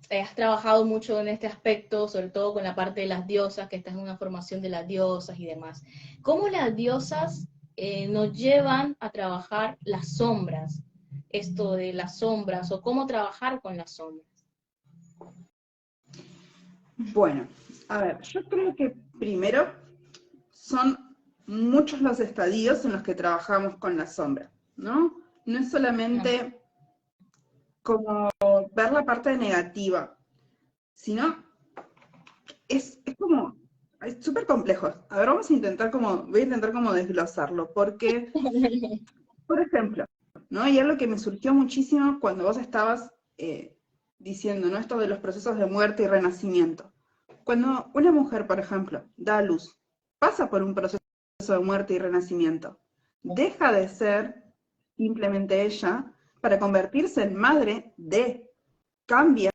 has trabajado mucho en este aspecto, sobre todo con la parte de las diosas, que estás en una formación de las diosas y demás. ¿Cómo las diosas nos llevan a trabajar las sombras? Esto de las sombras, o cómo trabajar con las sombras. Bueno, a ver, yo creo que primero son muchos los estadios en los que trabajamos con la sombra, ¿no? No es Ah, solamente como ver la parte negativa, sino es como, es súper complejo. A ver, vamos a intentar como, voy a intentar como desglosarlo, porque, por ejemplo, ¿no? Y algo que me surgió muchísimo cuando vos estabas diciendo, ¿no? Esto de los procesos de muerte y renacimiento. Cuando una mujer, por ejemplo, da a luz, pasa por un proceso de muerte y renacimiento, deja de ser simplemente ella para convertirse en madre de, cambia,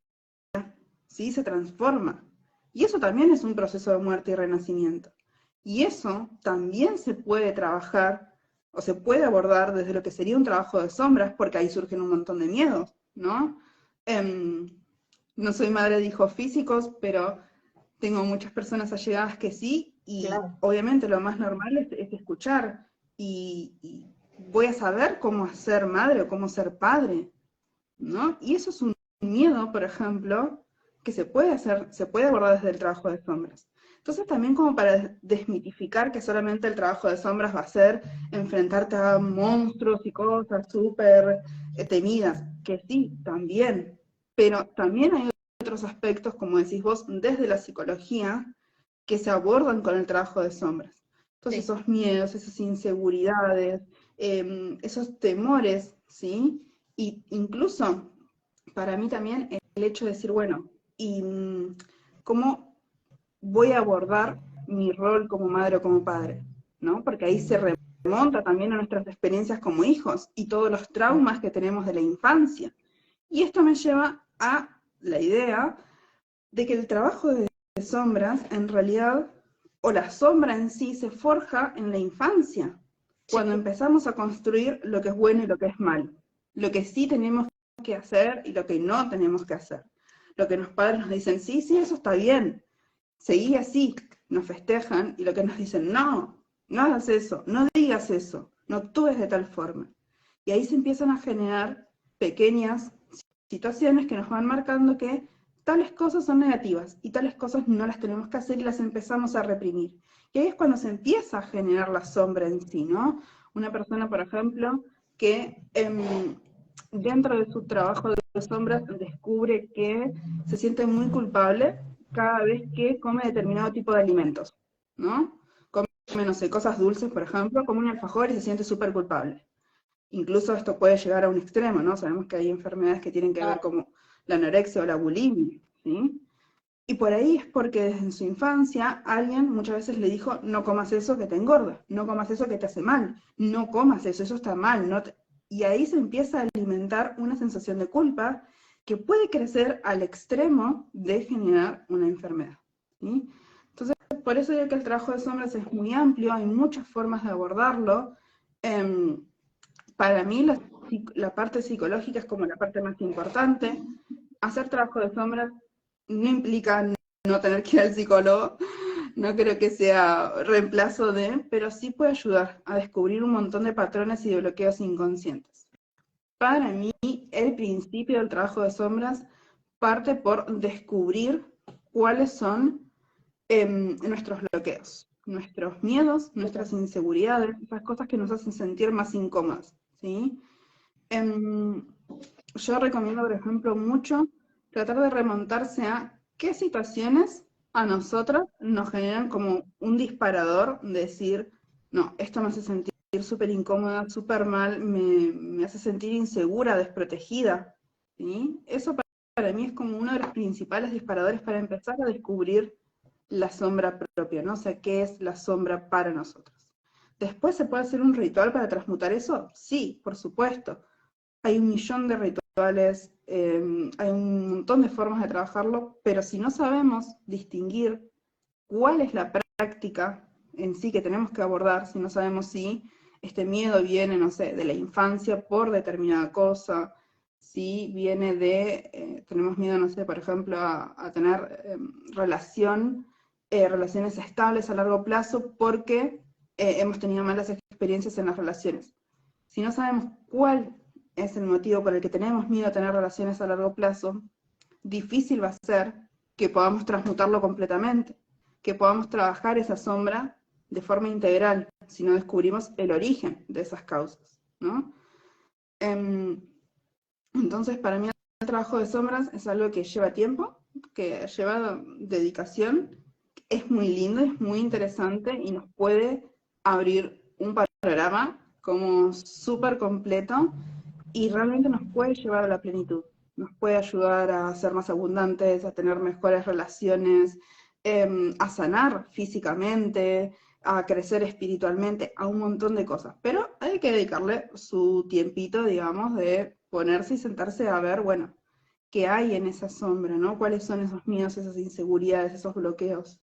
¿sí? Se transforma. Y eso también es un proceso de muerte y renacimiento. Y eso también se puede trabajar o se puede abordar desde lo que sería un trabajo de sombras, porque ahí surgen un montón de miedos, ¿no? Em, no soy madre de hijos físicos, pero tengo muchas personas allegadas que sí, y claro. obviamente lo más normal es escuchar, y voy a saber cómo ser madre o cómo ser padre, ¿no? Y eso es un miedo, por ejemplo, que se puede hacer, se puede abordar desde el trabajo de sombras. Entonces también como para desmitificar que solamente el trabajo de sombras va a ser enfrentarte a monstruos y cosas súper temidas, que sí, también, pero también hay otros aspectos, como decís vos, desde la psicología, que se abordan con el trabajo de sombras. Entonces Sí. esos miedos, esas inseguridades, esos temores, ¿sí? Y incluso para mí también el hecho de decir, bueno, ¿y cómo voy a abordar mi rol como madre o como padre? ¿No? Porque ahí se remonta también a nuestras experiencias como hijos y todos los traumas que tenemos de la infancia. Y esto me lleva a la idea de que el trabajo de sombras en realidad, o la sombra en sí, se forja en la infancia, Sí. cuando empezamos a construir lo que es bueno y lo que es malo, lo que sí tenemos que hacer y lo que no tenemos que hacer. Lo que los padres nos dicen, sí, sí, eso está bien, seguí así, nos festejan, y lo que nos dicen, no, no hagas eso, no digas eso, no actúes de tal forma. Y ahí se empiezan a generar pequeñas situaciones que nos van marcando que tales cosas son negativas y tales cosas no las tenemos que hacer y las empezamos a reprimir. Y ahí es cuando se empieza a generar la sombra en sí, ¿no? Una persona, por ejemplo, que dentro de su trabajo de sombras descubre que se siente muy culpable cada vez que come determinado tipo de alimentos, ¿no? Come, no sé, cosas dulces, por ejemplo, come un alfajor y se siente súper culpable. Incluso esto puede llegar a un extremo, ¿no? Sabemos que hay enfermedades que tienen que ver Claro. como la anorexia o la bulimia, ¿sí? Y por ahí es porque desde su infancia alguien muchas veces le dijo, no comas eso que te engorda, no comas eso que te hace mal, no comas eso, eso está mal. Y ahí se empieza a alimentar una sensación de culpa que puede crecer al extremo de generar una enfermedad, ¿sí? Entonces, por eso digo que el trabajo de sombras es muy amplio, hay muchas formas de abordarlo. Eh, para mí la parte psicológica es como la parte más importante. Hacer trabajo de sombras no implica no tener que ir al psicólogo, no creo que sea reemplazo de, pero sí puede ayudar a descubrir un montón de patrones y de bloqueos inconscientes. Para mí, el principio del trabajo de sombras parte por descubrir cuáles son nuestros bloqueos, nuestros miedos, Súper. nuestras inseguridades, esas cosas que nos hacen sentir más incómodas, ¿sí? Em, yo recomiendo, por ejemplo, mucho tratar de remontarse a qué situaciones a nosotras nos generan como un disparador, de decir, no, esto me hace sentir súper incómoda, súper mal, me hace sentir insegura, desprotegida, ¿sí? Eso para mí es como uno de los principales disparadores para empezar a descubrir la sombra propia, ¿no? O sea, ¿qué es la sombra para nosotros? ¿Después se puede hacer un ritual para transmutar eso? Sí, por supuesto. Hay un millón de rituales, hay un montón de formas de trabajarlo, pero si no sabemos distinguir cuál es la práctica en sí que tenemos que abordar, si no sabemos si este miedo viene, no sé, de la infancia por determinada cosa, si viene de, tenemos miedo, no sé, por ejemplo, a tener relaciones estables a largo plazo porque hemos tenido malas experiencias en las relaciones. Si no sabemos cuál es el motivo por el que tenemos miedo a tener relaciones a largo plazo, difícil va a ser que podamos transmutarlo completamente, que podamos trabajar esa sombra de forma integral, si no descubrimos el origen de esas causas, ¿no? Entonces, para mí el trabajo de sombras es algo que lleva tiempo, que lleva dedicación, es muy lindo, es muy interesante y nos puede abrir un panorama como súper completo y realmente nos puede llevar a la plenitud, nos puede ayudar a ser más abundantes, a tener mejores relaciones, a sanar físicamente, a crecer espiritualmente, a un montón de cosas. Pero hay que dedicarle su tiempito, digamos, de ponerse y sentarse a ver, bueno, qué hay en esa sombra, ¿no? ¿Cuáles son esos miedos, esas inseguridades, esos bloqueos?